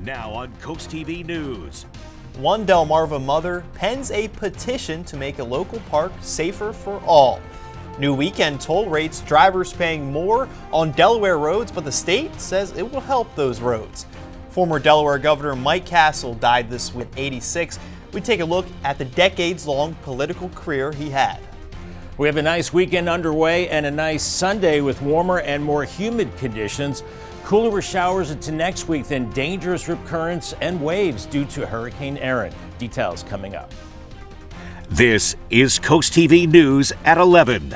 Now on CoastTV News. One Delmarva mother pens a petition to make a local park safer for all. New weekend toll rates, drivers paying more on Delaware roads, but the state says it will help those roads. Former Delaware Governor Mike Castle died this week at 86. We take a look at the decades-long political career he had. We have a nice weekend underway and a nice Sunday with warmer and more humid conditions. Cooler showers into next week, then dangerous rip currents and waves due to Hurricane Erin. Details coming up. This is CoastTV News at 11.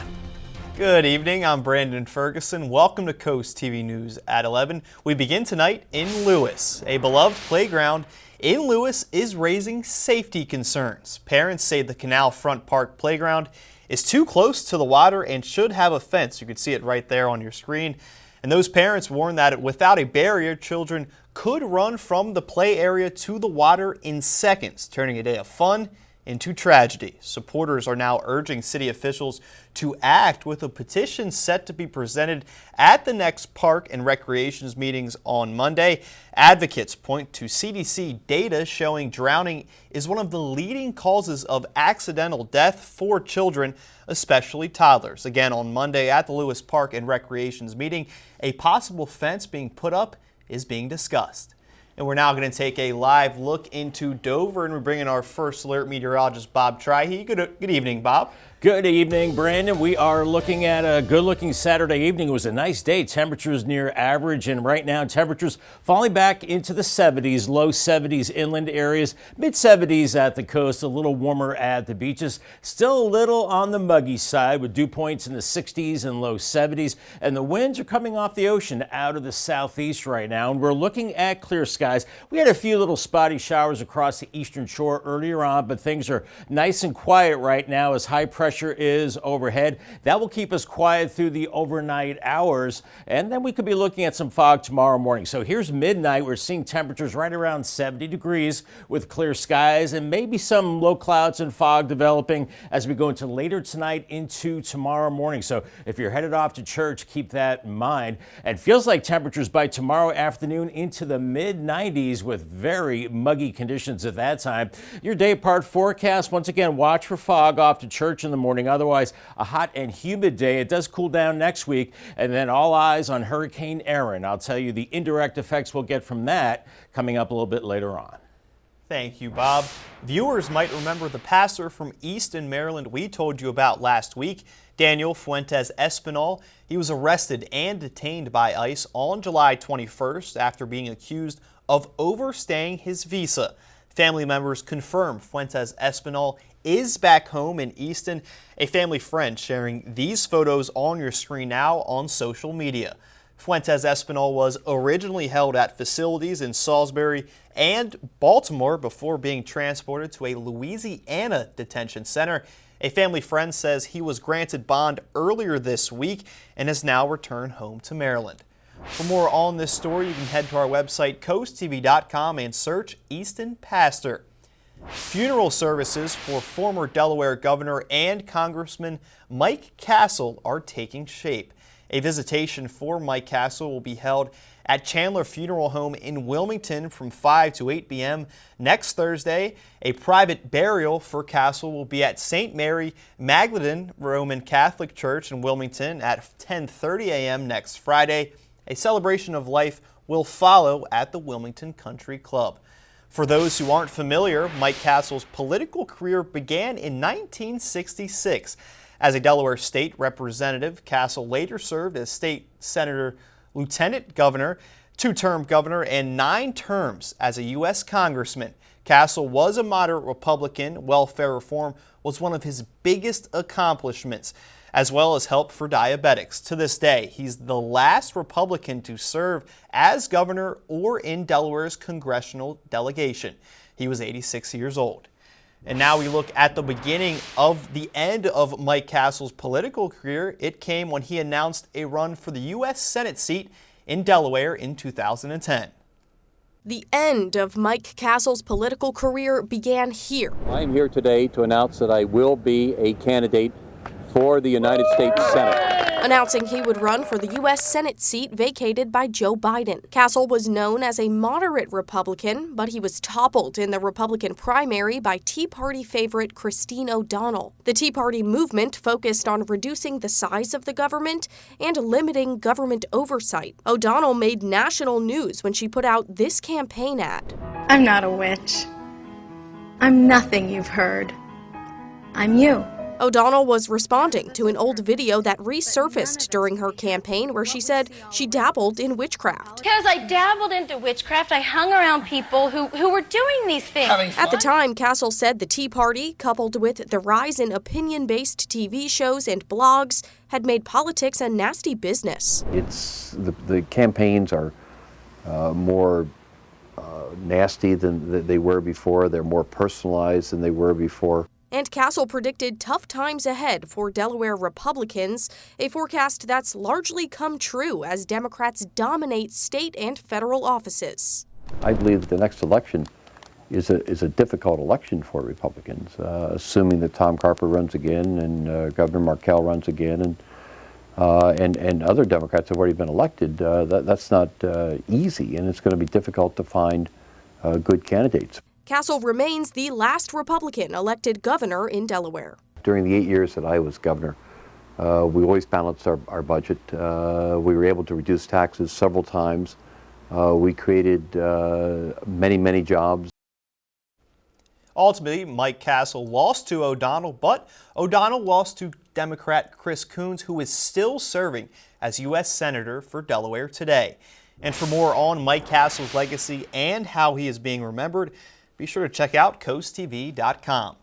Good evening, I'm Brandon Ferguson. Welcome to CoastTV News at 11. We begin tonight in Lewis. A beloved playground in Lewis is raising safety concerns. Parents say the Canal Front Park playground is too close to the water and should have a fence. You can see it right there on your screen. And those parents warn that without a barrier, children could run from the play area to the water in seconds, turning a day of fun into tragedy. Supporters are now urging city officials to act, with a petition set to be presented at the next Park and Recreations meetings on Monday. Advocates point to CDC data showing drowning is one of the leading causes of accidental death for children, especially toddlers. Again, on Monday at the Lewis Park and Recreations meeting, a possible fence being put up is being discussed. And we're now going to take a live look into Dover, and we bring in our first alert meteorologist, Bob Trihe. Good evening, Bob. Good evening, Brandon. We are looking at a good-looking Saturday evening. It was a nice day. Temperatures near average, and right now temperatures falling back into the 70s, low 70s inland areas, mid 70s at the coast, a little warmer at the beaches. Still a little on the muggy side with dew points in the 60s and low 70s, and the winds are coming off the ocean out of the southeast right now, and we're looking at clear skies. We had a few little spotty showers across the eastern shore earlier on, but things are nice and quiet right now as high pressure is overhead. That will keep us quiet through the overnight hours, and then we could be looking at some fog tomorrow morning. So here's midnight. We're seeing temperatures right around 70 degrees with clear skies and maybe some low clouds and fog developing as we go into later tonight into tomorrow morning. So if you're headed off to church, keep that in mind. It feels like temperatures by tomorrow afternoon into the mid 90s with very muggy conditions at that time. Your day part forecast, once again, watch for fog off to church in the morning. Otherwise, a hot and humid day. It does cool down next week, and then all eyes on Hurricane Erin. I'll tell you the indirect effects we'll get from that coming up a little bit later on. Thank you, Bob. Viewers might remember the pastor from Easton, Maryland we told you about last week, Daniel Fuentes Espinal. He was arrested and detained by ICE on July 21st after being accused of overstaying his visa. Family members confirm Fuentes Espinal is back home in Easton. A family friend sharing these photos on your screen now on social media. Fuentes Espinal was originally held at facilities in Salisbury and Baltimore before being transported to a Louisiana detention center. A family friend says he was granted bond earlier this week and has now returned home to Maryland. For more on this story, you can head to our website, coasttv.com, and search Easton Pastor. Funeral services for former Delaware Governor and Congressman Mike Castle are taking shape. A visitation for Mike Castle will be held at Chandler Funeral Home in Wilmington from 5 to 8 p.m. next Thursday. A private burial for Castle will be at St. Mary Magdalene Roman Catholic Church in Wilmington at 10:30 a.m. next Friday. A celebration of life will follow at the Wilmington Country Club. For those who aren't familiar, Mike Castle's political career began in 1966. As a Delaware state representative, Castle later served as state senator, lieutenant governor, two-term governor, and 9 terms as a U.S. congressman. Castle was a moderate Republican. Welfare reform was one of his biggest accomplishments, as well as help for diabetics. To this day, he's the last Republican to serve as governor or in Delaware's congressional delegation. He was 86 years old. And now we look at the beginning of the end of Mike Castle's political career. It came when he announced a run for the U.S. Senate seat in Delaware in 2010. The end of Mike Castle's political career began here. I am here today to announce that I will be a candidate for the United States Senate. Announcing he would run for the U.S. Senate seat vacated by Joe Biden. Castle was known as a moderate Republican, but he was toppled in the Republican primary by Tea Party favorite Christine O'Donnell. The Tea Party movement focused on reducing the size of the government and limiting government oversight. O'Donnell made national news when she put out this campaign ad. I'm not a witch. I'm nothing you've heard. I'm you. O'Donnell was responding to an old video that resurfaced during her campaign where she said she dabbled in witchcraft. Because I dabbled into witchcraft, I hung around people who were doing these things. At the time, Castle said the Tea Party, coupled with the rise in opinion-based TV shows and blogs, had made politics a nasty business. It's the campaigns are more nasty than they were before. They're more personalized than they were before. And Castle predicted tough times ahead for Delaware Republicans, a forecast that's largely come true as Democrats dominate state and federal offices. I believe that the next election is a difficult election for Republicans, assuming that Tom Carper runs again and Governor Markell runs again, and other Democrats have already been elected. That's not easy, and it's going to be difficult to find good candidates. Castle remains the last Republican elected governor in Delaware. During the 8 years that I was governor, we always balanced our budget. We were able to reduce taxes several times. We created many jobs. Ultimately, Mike Castle lost to O'Donnell, but O'Donnell lost to Democrat Chris Coons, who is still serving as U.S. Senator for Delaware today. And for more on Mike Castle's legacy and how he is being remembered, be sure to check out CoastTV.com.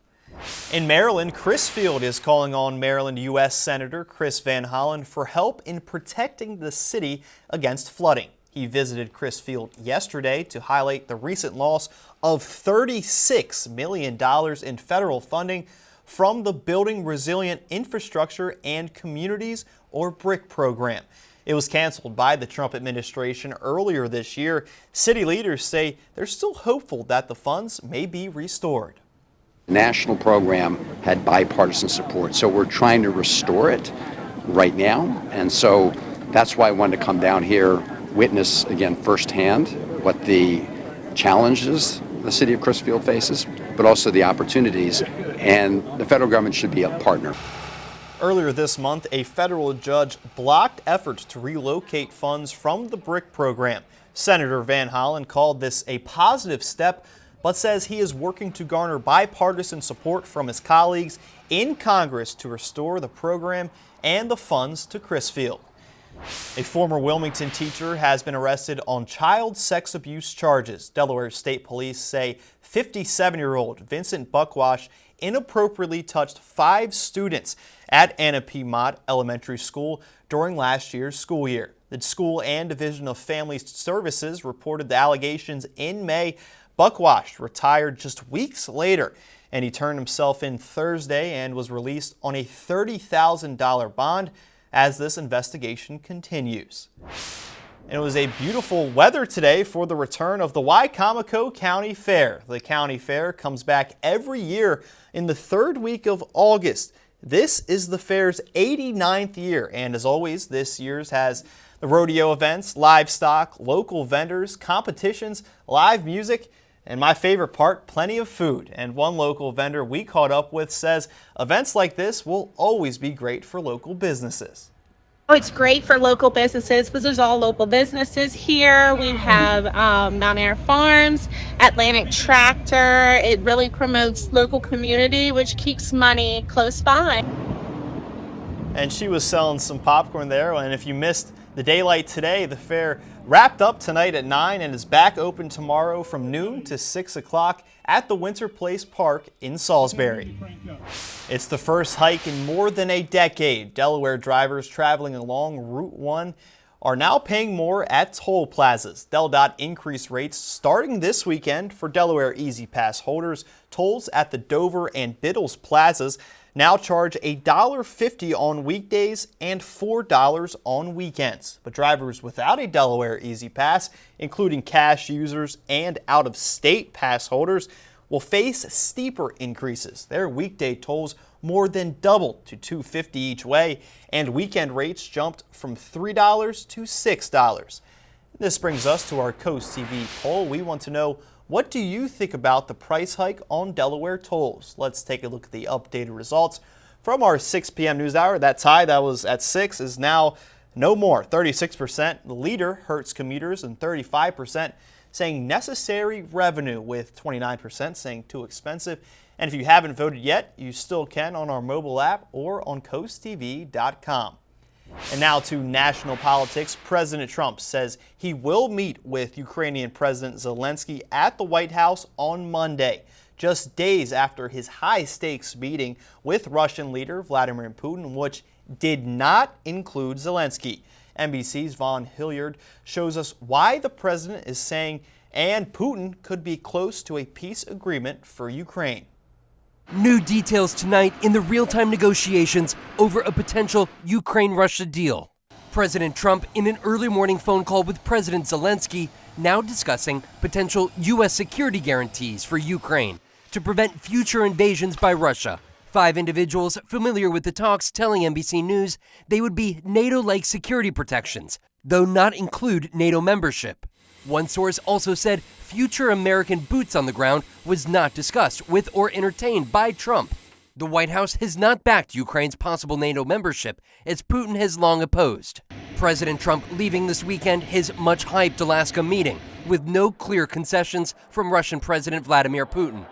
In Maryland, Crisfield is calling on Maryland U.S. Senator Chris Van Hollen for help in protecting the city against flooding. He visited Crisfield yesterday to highlight the recent loss of $36 million in federal funding from the Building Resilient Infrastructure and Communities, or BRIC program. It was canceled by the Trump administration earlier this year. City leaders say they're still hopeful that the funds may be restored. The national program had bipartisan support, so we're trying to restore it right now. And so that's why I wanted to come down here, witness again firsthand what the challenges the city of Crisfield faces, but also the opportunities. And the federal government should be a partner. Earlier this month, a federal judge blocked efforts to relocate funds from the BRIC program. Senator Van Hollen called this a positive step, but says he is working to garner bipartisan support from his colleagues in Congress to restore the program and the funds to Crisfield. A former Wilmington teacher has been arrested on child sex abuse charges. Delaware State Police say 57-year-old Vincent Buckwash inappropriately touched 5 students at Anna P. Mott Elementary School during last year's school year. The school and Division of Family Services reported the allegations in May. Buckwash retired just weeks later, and he turned himself in Thursday and was released on a $30,000 bond as this investigation continues. And it was a beautiful weather today for the return of the Wicomico County Fair. The county fair comes back every year in the 3rd week of August. This is the fair's 89th year, and as always, this year's has the rodeo events, livestock, local vendors, competitions, live music, and my favorite part, plenty of food. And one local vendor we caught up with says events like this will always be great for local businesses. Oh, it's great for local businesses because there's all local businesses here. We have Mount Air Farms, Atlantic Tractor. It really promotes local community, which keeps money close by. And she was selling some popcorn there. And if you missed the daylight today, the fair wrapped up tonight at 9 and is back open tomorrow from noon to 6 o'clock at the Winter Place Park in Salisbury. It's the first hike in more than a decade. Delaware drivers traveling along Route 1 are now paying more at toll plazas. DelDOT increased rates starting this weekend for Delaware Easy Pass holders. Tolls at the Dover and Biddles plazas now charge $1.50 on weekdays and $4 on weekends. But drivers without a Delaware Easy Pass, including cash users and out-of-state pass holders, will face steeper increases. Their weekday tolls more than doubled to $2.50 each way, and weekend rates jumped from $3 to $6. This brings us to our Coast TV poll. We want to know, what do you think about the price hike on Delaware tolls? Let's take a look at the updated results from our 6 p.m. news hour. That tie that was at 6 is now no more. 36% the leader hurts commuters, and 35% saying necessary revenue, with 29% saying too expensive. And if you haven't voted yet, you still can on our mobile app or on CoastTV.com. And now to national politics. President Trump says he will meet with Ukrainian President Zelensky at the White House on Monday, just days after his high-stakes meeting with Russian leader Vladimir Putin, which did not include Zelensky. NBC's Von Hilliard shows us why the president is saying and Putin could be close to a peace agreement for Ukraine. New details tonight in the real-time negotiations over a potential Ukraine-Russia deal. President Trump in an early morning phone call with President Zelensky, now discussing potential U.S. security guarantees for Ukraine to prevent future invasions by Russia. 5 individuals familiar with the talks telling NBC News they would be NATO-like security protections, though not include NATO membership. One source also said future American boots on the ground was not discussed with or entertained by Trump. The White House has not backed Ukraine's possible NATO membership, as Putin has long opposed. President Trump leaving this weekend his much-hyped Alaska meeting with no clear concessions from Russian President Vladimir Putin.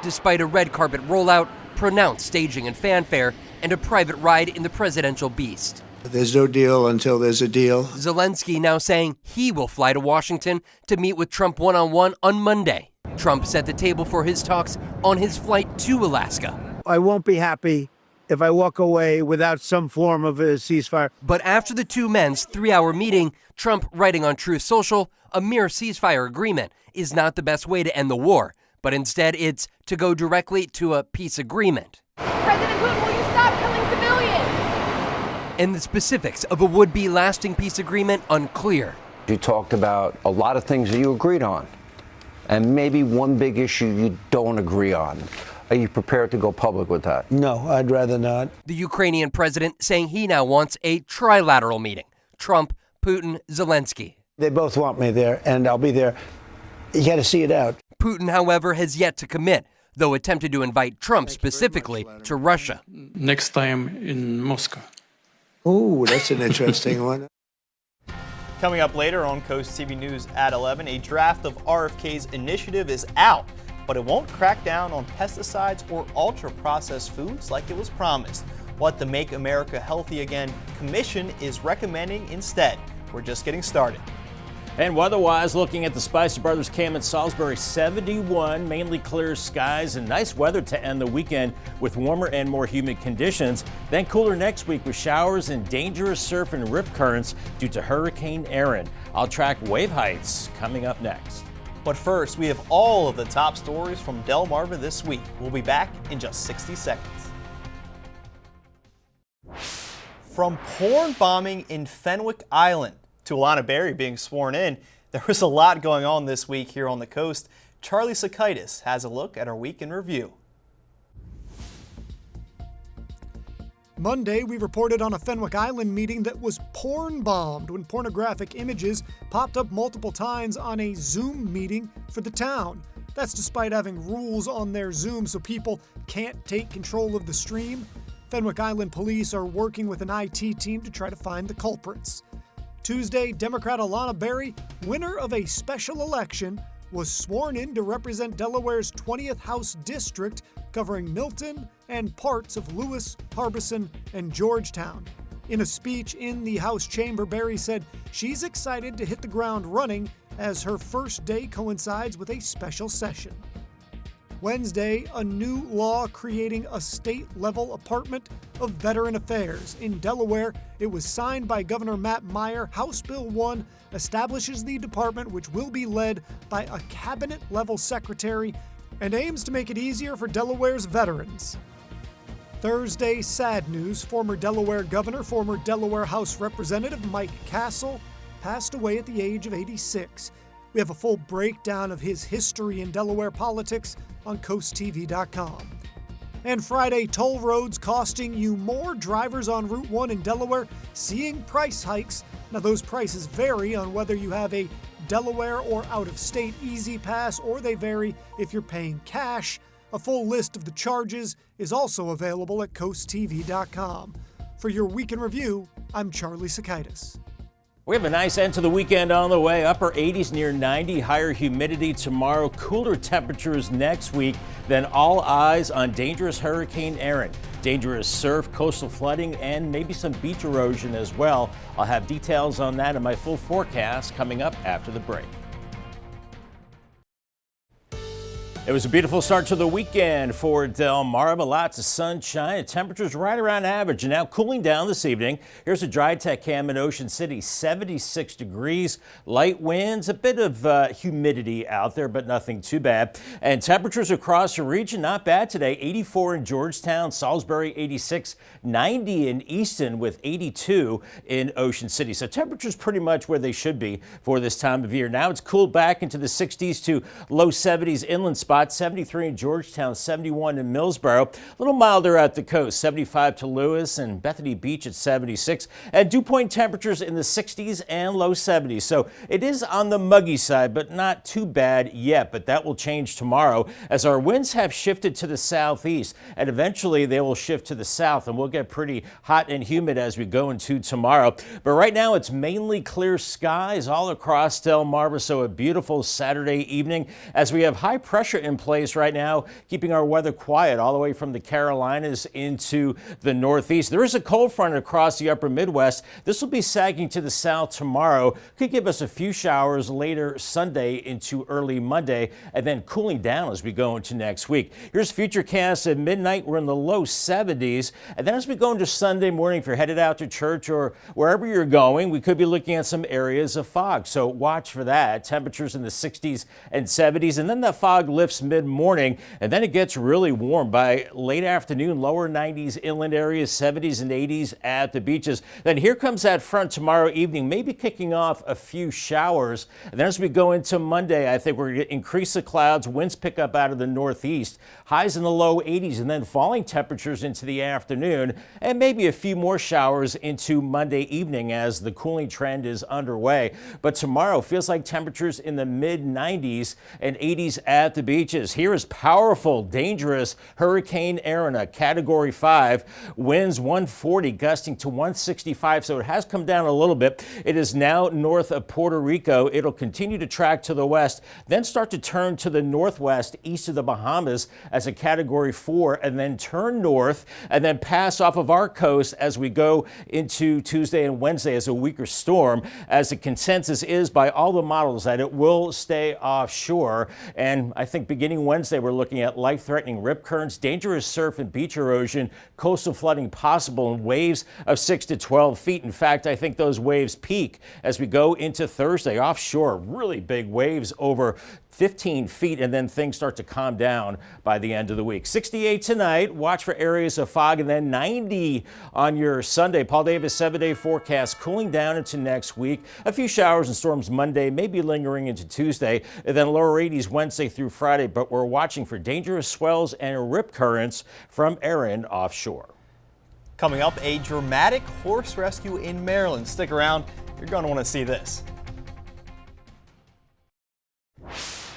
Despite a red carpet rollout, pronounced staging and fanfare, and a private ride in the presidential beast. There's no deal until there's a deal. Zelensky now saying he will fly to Washington to meet with Trump one-on-one on Monday. Trump set the table for his talks on his flight to Alaska. I won't be happy if I walk away without some form of a ceasefire. But after the two men's 3-hour meeting, Trump writing on Truth Social, a mere ceasefire agreement is not the best way to end the war, but instead it's to go directly to a peace agreement. President Putin, will you stop killing civilians? And the specifics of a would-be lasting peace agreement unclear. You talked about a lot of things that you agreed on, and maybe one big issue you don't agree on. Are you prepared to go public with that? No, I'd rather not. The Ukrainian president saying he now wants a trilateral meeting. Trump, Putin, Zelensky. They both want me there, and I'll be there. You got to see it out. Putin, however, has yet to commit, though attempted to invite Trump specifically to Russia. Next time in Moscow. Ooh, that's an interesting one. Coming up later on Coast TV News at 11, a draft of RFK's initiative is out, but it won't crack down on pesticides or ultra-processed foods like it was promised. What the Make America Healthy Again Commission is recommending instead. We're just getting started. And weather-wise, looking at the Spicer Brothers camp in Salisbury, 71, mainly clear skies and nice weather to end the weekend with warmer and more humid conditions. Then cooler next week with showers and dangerous surf and rip currents due to Hurricane Erin. I'll track wave heights coming up next. But first, we have all of the top stories from Delmarva this week. We'll be back in just 60 seconds. From porn bombing in Fenwick Island to Alana Berry being sworn in, there was a lot going on this week here on the coast. Charlie Sakaitis has a look at our week in review. Monday, we reported on a Fenwick Island meeting that was porn bombed when pornographic images popped up multiple times on a Zoom meeting for the town. That's despite having rules on their Zoom so people can't take control of the stream. Fenwick Island police are working with an IT team to try to find the culprits. Tuesday, Democrat Alana Berry, winner of a special election, was sworn in to represent Delaware's 20th House District, covering Milton and parts of Lewis, Harbison, and Georgetown. In a speech in the House chamber, Berry said she's excited to hit the ground running as her first day coincides with a special session. Wednesday, a new law creating a state-level Department of Veteran Affairs. In Delaware, it was signed by Governor Matt Meyer. House Bill 1 establishes the department, which will be led by a cabinet-level secretary and aims to make it easier for Delaware's veterans. Thursday, sad news. Former Delaware Governor, former Delaware House Representative Mike Castle passed away at the age of 86. We have a full breakdown of his history in Delaware politics on CoastTV.com. And Friday, toll roads costing you more. Drivers on Route 1 in Delaware seeing price hikes. Now, those prices vary on whether you have a Delaware or out-of-state Easy Pass, or they vary if you're paying cash. A full list of the charges is also available at CoastTV.com. For your Week in Review, I'm Charlie Sakaitis. We have a nice end to the weekend on the way. Upper 80s near 90, higher humidity tomorrow, cooler temperatures next week. Then all eyes on dangerous Hurricane Erin. Dangerous surf, coastal flooding, and maybe some beach erosion as well. I'll have details on that in my full forecast coming up after the break. It was a beautiful start to the weekend for Delmarva. Lots of sunshine. Temperatures right around average and now cooling down this evening. Here's a dry tech cam in Ocean City, 76 degrees. Light winds, a bit of humidity out there, but nothing too bad. And temperatures across the region, not bad today. 84 in Georgetown, Salisbury 86, 90 in Easton with 82 in Ocean City. So temperatures pretty much where they should be for this time of year. Now it's cooled back into the 60s to low 70s inland spots. 73 in Georgetown, 71 in Millsboro. A little milder at the coast, 75 to Lewis and Bethany Beach at 76. And dew point temperatures in the 60s and low 70s. So it is on the muggy side, but not too bad yet. But that will change tomorrow as our winds have shifted to the southeast. And eventually they will shift to the south and we'll get pretty hot and humid as we go into tomorrow. But right now it's mainly clear skies all across Delmarva. So a beautiful Saturday evening as we have high pressure in place right now, keeping our weather quiet all the way from the Carolinas into the Northeast. There is a cold front across the upper Midwest. This will be sagging to the south tomorrow. Could give us a few showers later Sunday into early Monday, and then cooling down as we go into next week. Here's Futurecast at midnight. We're in the low 70s. And then as we go into Sunday morning, if you're headed out to church or wherever you're going, we could be looking at some areas of fog. So watch for that. Temperatures in the 60s and 70s. And then the fog lifts mid-morning, and then it gets really warm by late afternoon. Lower 90s inland areas, 70s and 80s at the beaches. Then here comes that front tomorrow evening, maybe kicking off a few showers. And then as we go into Monday, I think we're going to increase the clouds. Winds pick up out of the northeast. Highs in the low 80s, and then falling temperatures into the afternoon, and maybe a few more showers into Monday evening as the cooling trend is underway. But tomorrow feels like temperatures in the mid-90s and 80s at the beach. Here is powerful, dangerous Hurricane Erin, a Category 5. Winds 140, gusting to 165, so it has come down a little bit. It is now north of Puerto Rico. It'll continue to track to the west, then start to turn to the northwest, east of the Bahamas as a Category 4, and then turn north, and then pass off of our coast as we go into Tuesday and Wednesday as a weaker storm, as the consensus is by all the models that it will stay offshore. And I think beginning Wednesday, we're looking at life-threatening rip currents, dangerous surf and beach erosion, coastal flooding possible, and waves of 6 to 12 feet. In fact, I think those waves peak as we go into Thursday. Offshore, really big waves over 15 feet, and then things start to calm down by the end of the week. 68 tonight. Watch for areas of fog, and then 90 on your Sunday. Paul Davis 7-day forecast, cooling down into next week. A few showers and storms Monday, maybe lingering into Tuesday, and then lower 80s Wednesday through Friday. But we're watching for dangerous swells and rip currents from Erin offshore. Coming up, a dramatic horse rescue in Maryland. Stick around. You're going to want to see this.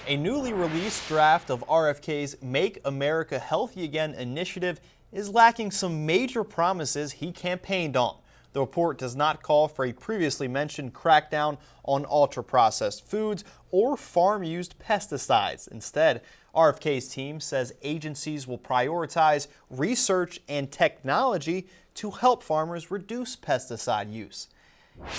A newly released draft of RFK's Make America Healthy Again initiative is lacking some major promises he campaigned on. The report does not call for a previously mentioned crackdown on ultra-processed foods or farm-used pesticides. Instead, RFK's team says agencies will prioritize research and technology to help farmers reduce pesticide use.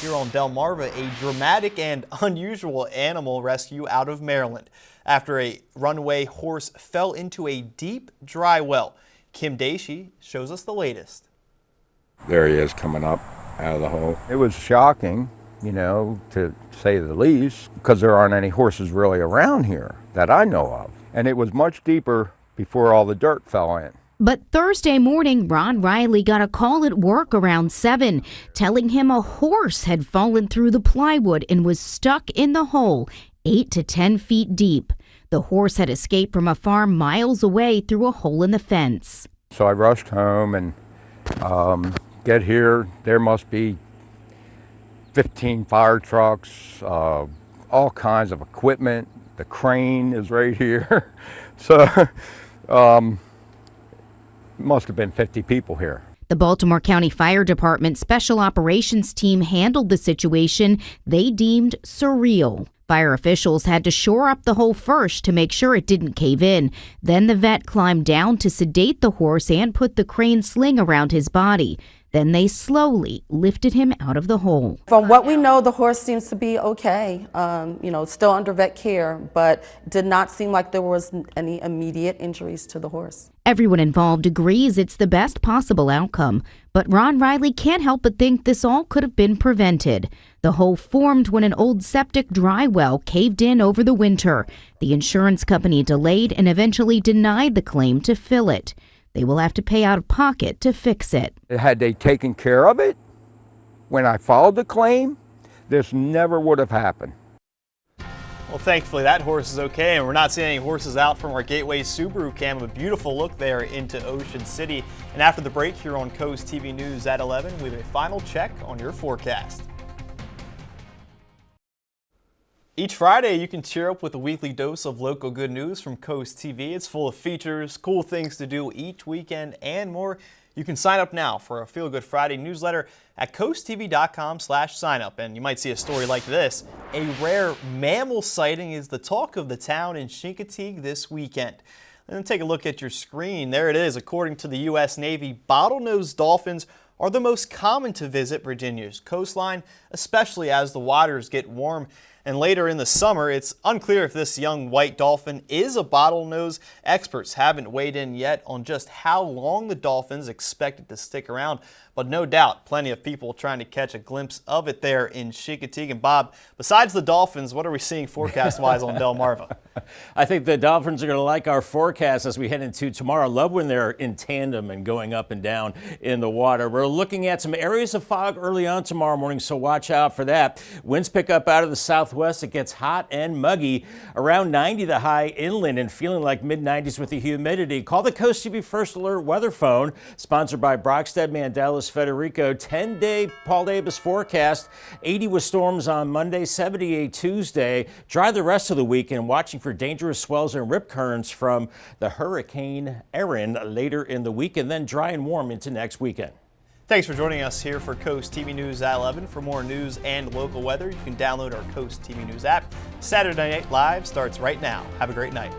Here on Delmarva, a dramatic and unusual animal rescue out of Maryland after a runaway horse fell into a deep dry well. Kim Daishi shows us the latest. There he is coming up out of the hole. It was shocking, to say the least, because there aren't any horses really around here that I know of. And it was much deeper before all the dirt fell in. But Thursday morning, Ron Riley got a call at work around 7, telling him a horse had fallen through the plywood and was stuck in the hole 8 to 10 feet deep. The horse had escaped from a farm miles away through a hole in the fence. So I rushed home and get here. There must be 15 fire trucks, all kinds of equipment. The crane is right here. So must have been 50 people here. The Baltimore County Fire Department Special Operations Team handled the situation they deemed surreal. Fire officials had to shore up the hole first to make sure it didn't cave in. Then the vet climbed down to sedate the horse and put the crane sling around his body. Then they slowly lifted him out of the hole. From what we know, the horse seems to be okay, still under vet care, but did not seem like there was any immediate injuries to the horse. Everyone involved agrees it's the best possible outcome, but Ron Riley can't help but think this all could have been prevented. The hole formed when an old septic dry well caved in over the winter. The insurance company delayed and eventually denied the claim to fill it. They will have to pay out of pocket to fix it. Had they taken care of it when I filed the claim, this never would have happened. Well, thankfully that horse is okay, and we're not seeing any horses out from our Gateway Subaru cam. A beautiful look there into Ocean City. And after the break here on Coast TV News at 11, we have a final check on your forecast. Each Friday, you can cheer up with a weekly dose of local good news from Coast TV. It's full of features, cool things to do each weekend, and more. You can sign up now for a Feel Good Friday newsletter at coasttv.com/signup. And you might see a story like this. A rare mammal sighting is the talk of the town in Chincoteague this weekend. And take a look at your screen. There it is. According to the U.S. Navy, bottlenose dolphins are the most common to visit Virginia's coastline, especially as the waters get warm. And later in the summer, it's unclear if this young white dolphin is a bottlenose. Experts haven't weighed in yet on just how long the dolphin's expected to stick around, but no doubt plenty of people trying to catch a glimpse of it there in Chincoteague. And Bob, besides the dolphins, what are we seeing forecast-wise on Delmarva? I think the dolphins are going to like our forecast as we head into tomorrow. I love when they're in tandem and going up and down in the water. We're looking at some areas of fog early on tomorrow morning, so watch out for that. Winds pick up out of the southwest. It gets hot and muggy, around 90 the high inland and feeling like mid-90s with the humidity. Call the Coast TV First Alert weather phone, sponsored by Brockstead, Mandelis, Federico. 10-day Paul Davis forecast, 80 with storms on Monday, 78 Tuesday. Dry the rest of the week and watching for dangerous swells and rip currents from the Hurricane Erin later in the week, and then dry and warm into next weekend. Thanks for joining us here for Coast TV News at 11. For more news and local weather, you can download our Coast TV News app. Saturday Night Live starts right now. Have a great night.